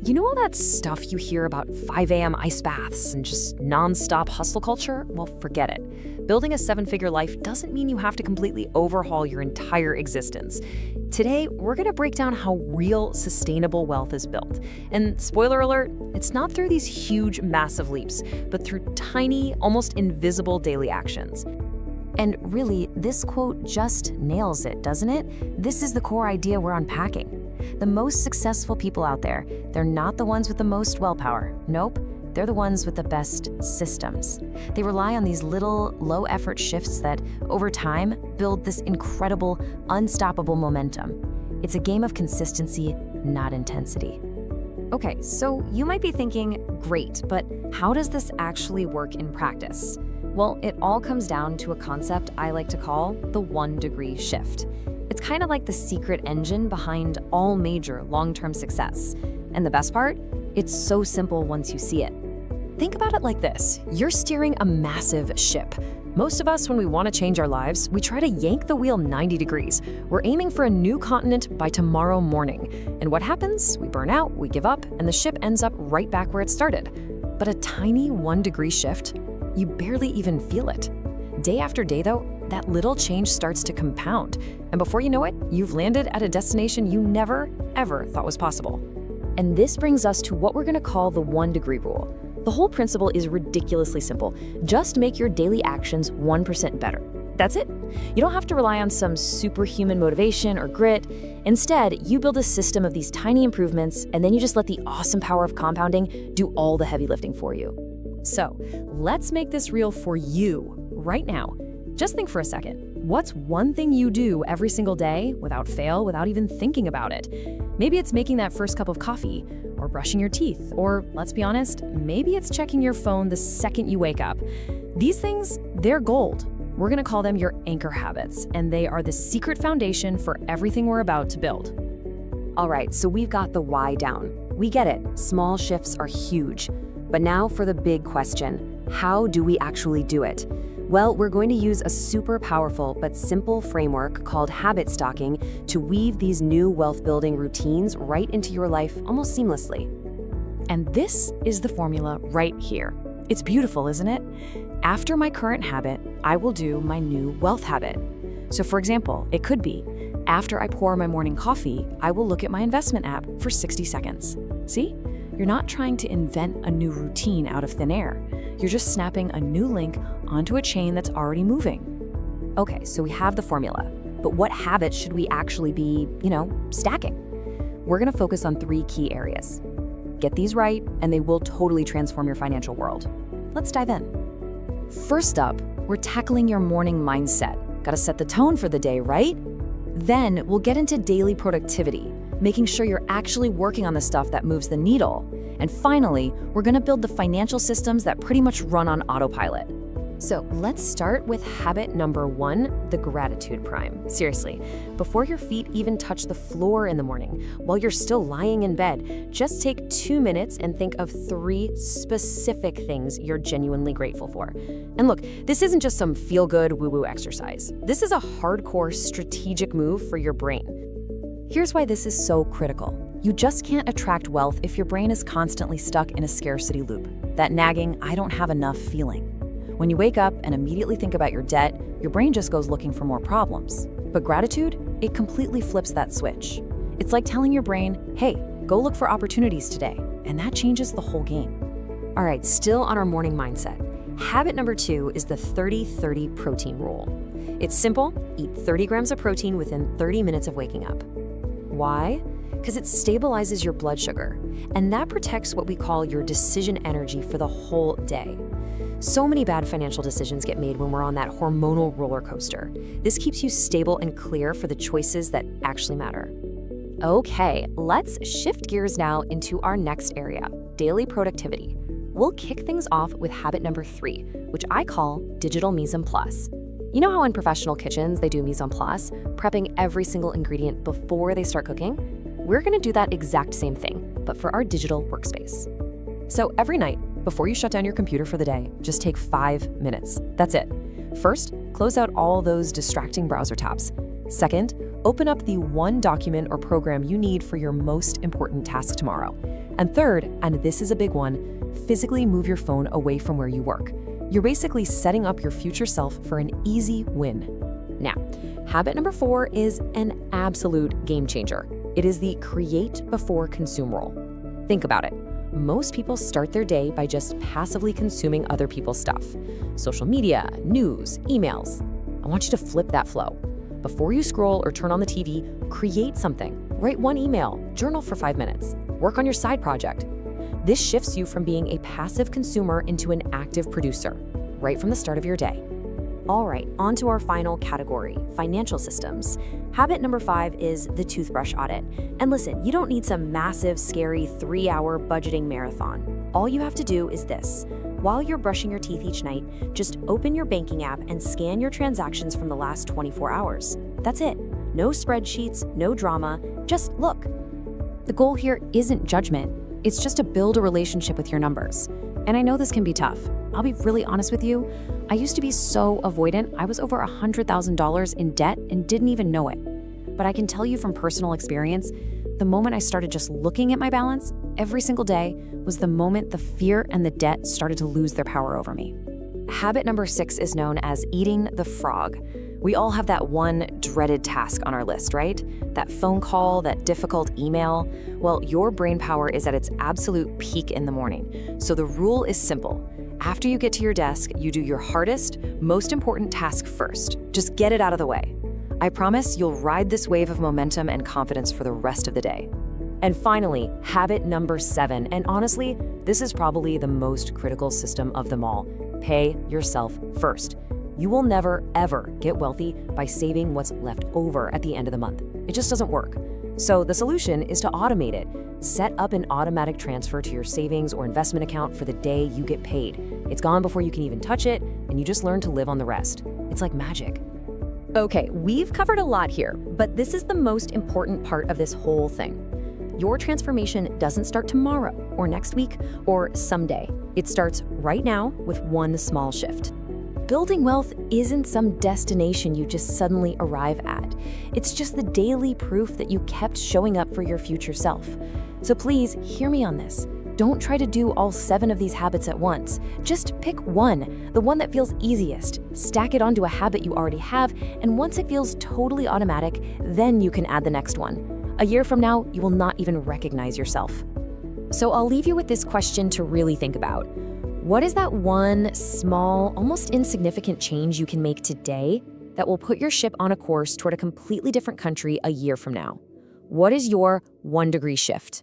You know all that stuff you hear about 5 a.m. ice baths and just nonstop hustle culture? Well, forget it. Building a seven-figure life doesn't mean you have to completely overhaul your entire existence. Today, we're going to break down how real, sustainable wealth is built. And spoiler alert, it's not through these huge, massive leaps, but through tiny, almost invisible daily actions. And really, this quote just nails it, doesn't it? This is the core idea we're unpacking. The most successful people out there, they're not the ones with the most willpower. Nope, they're the ones with the best systems. They rely on these little, low-effort shifts that, over time, build this incredible, unstoppable momentum. It's a game of consistency, not intensity. Okay, so you might be thinking, great, but how does this actually work in practice? Well, it all comes down to a concept I like to call the 1-degree shift. It's kind of like the secret engine behind all major long-term success. And the best part? It's so simple once you see it. Think about it like this. You're steering a massive ship. Most of us, when we want to change our lives, we try to yank the wheel 90 degrees. We're aiming for a new continent by tomorrow morning. And what happens? We burn out, we give up, and the ship ends up right back where it started. But a tiny 1-degree shift, you barely even feel it. Day after day, though, that little change starts to compound. And before you know it, you've landed at a destination you never, ever thought was possible. And this brings us to what we're going to call the 1-degree rule. The whole principle is ridiculously simple. Just make your daily actions 1% better. That's it. You don't have to rely on some superhuman motivation or grit. Instead, you build a system of these tiny improvements, and then you just let the awesome power of compounding do all the heavy lifting for you. So, let's make this real for you right now. Just think for a second. What's one thing you do every single day without fail, without even thinking about it? Maybe it's making that first cup of coffee, or brushing your teeth, or let's be honest, maybe it's checking your phone the second you wake up. These things, they're gold. We're gonna call them your anchor habits, and they are the secret foundation for everything we're about to build. All right, so we've got the why down. We get it, small shifts are huge. But now for the big question, how do we actually do it? Well, we're going to use a super powerful but simple framework called habit stocking to weave these new wealth-building routines right into your life almost seamlessly. And this is the formula right here. It's beautiful, isn't it? After my current habit, I will do my new wealth habit. So for example, it could be, after I pour my morning coffee, I will look at my investment app for 60 seconds. See? You're not trying to invent a new routine out of thin air. You're just snapping a new link onto a chain that's already moving. Okay, so we have the formula, but what habits should we actually be, stacking? We're gonna focus on 3 key areas. Get these right, and they will totally transform your financial world. Let's dive in. First up, we're tackling your morning mindset. Gotta set the tone for the day, right? Then we'll get into daily productivity, making sure you're actually working on the stuff that moves the needle. And finally, we're gonna build the financial systems that pretty much run on autopilot. So let's start with habit number 1, the gratitude prime. Seriously, before your feet even touch the floor in the morning, while you're still lying in bed, just take 2 minutes and think of 3 specific things you're genuinely grateful for. And look, this isn't just some feel-good woo-woo exercise. This is a hardcore strategic move for your brain. Here's why this is so critical. You just can't attract wealth if your brain is constantly stuck in a scarcity loop, that nagging, I don't have enough feeling. When you wake up and immediately think about your debt, your brain just goes looking for more problems. But gratitude, it completely flips that switch. It's like telling your brain, hey, go look for opportunities today, and that changes the whole game. All right, still on our morning mindset. Habit number 2 is the 30-30 protein rule. It's simple, eat 30 grams of protein within 30 minutes of waking up. Why? Because it stabilizes your blood sugar, and that protects what we call your decision energy for the whole day. So many bad financial decisions get made when we're on that hormonal roller coaster. This keeps you stable and clear for the choices that actually matter. Okay, let's shift gears now into our next area, daily productivity. We'll kick things off with habit number 3, which I call digital mise en place. You know how in professional kitchens they do mise en place, prepping every single ingredient before they start cooking? We're gonna do that exact same thing, but for our digital workspace. So every night, before you shut down your computer for the day, just take 5 minutes. That's it. First, close out all those distracting browser tabs. Second, open up the one document or program you need for your most important task tomorrow. And third, and this is a big one, physically move your phone away from where you work. You're basically setting up your future self for an easy win. Now, habit number 4 is an absolute game changer. It is the create before consume rule. Think about it. Most people start their day by just passively consuming other people's stuff. Social media, news, emails. I want you to flip that flow. Before you scroll or turn on the TV, create something. Write one email, journal for 5 minutes, work on your side project. This shifts you from being a passive consumer into an active producer, right from the start of your day. All right, on to our final category, financial systems. Habit number 5 is the toothbrush audit. And listen, you don't need some massive, scary 3-hour budgeting marathon. All you have to do is this. While you're brushing your teeth each night, just open your banking app and scan your transactions from the last 24 hours. That's it. No spreadsheets, no drama, just look. The goal here isn't judgment. It's just to build a relationship with your numbers. And I know this can be tough. I'll be really honest with you. I used to be so avoidant. I was over $100,000 in debt and didn't even know it. But I can tell you from personal experience, the moment I started just looking at my balance every single day was the moment the fear and the debt started to lose their power over me. Habit number 6 is known as eating the frog. We all have that one dreaded task on our list, right? That phone call, that difficult email. Well, your brain power is at its absolute peak in the morning. So the rule is simple. After you get to your desk, you do your hardest, most important task first. Just get it out of the way. I promise you'll ride this wave of momentum and confidence for the rest of the day. And finally, habit number 7, and honestly, this is probably the most critical system of them all. Pay yourself first. You will never, ever get wealthy by saving what's left over at the end of the month. It just doesn't work. So the solution is to automate it. Set up an automatic transfer to your savings or investment account for the day you get paid. It's gone before you can even touch it, and you just learn to live on the rest. It's like magic. Okay, we've covered a lot here, but this is the most important part of this whole thing. Your transformation doesn't start tomorrow or next week or someday. It starts right now with one small shift. Building wealth isn't some destination you just suddenly arrive at. It's just the daily proof that you kept showing up for your future self. So please hear me on this. Don't try to do all 7 of these habits at once. Just pick one, the one that feels easiest. Stack it onto a habit you already have, and once it feels totally automatic, then you can add the next one. A year from now, you will not even recognize yourself. So I'll leave you with this question to really think about. What is that one small, almost insignificant change you can make today that will put your ship on a course toward a completely different country a year from now? What is your 1-degree shift?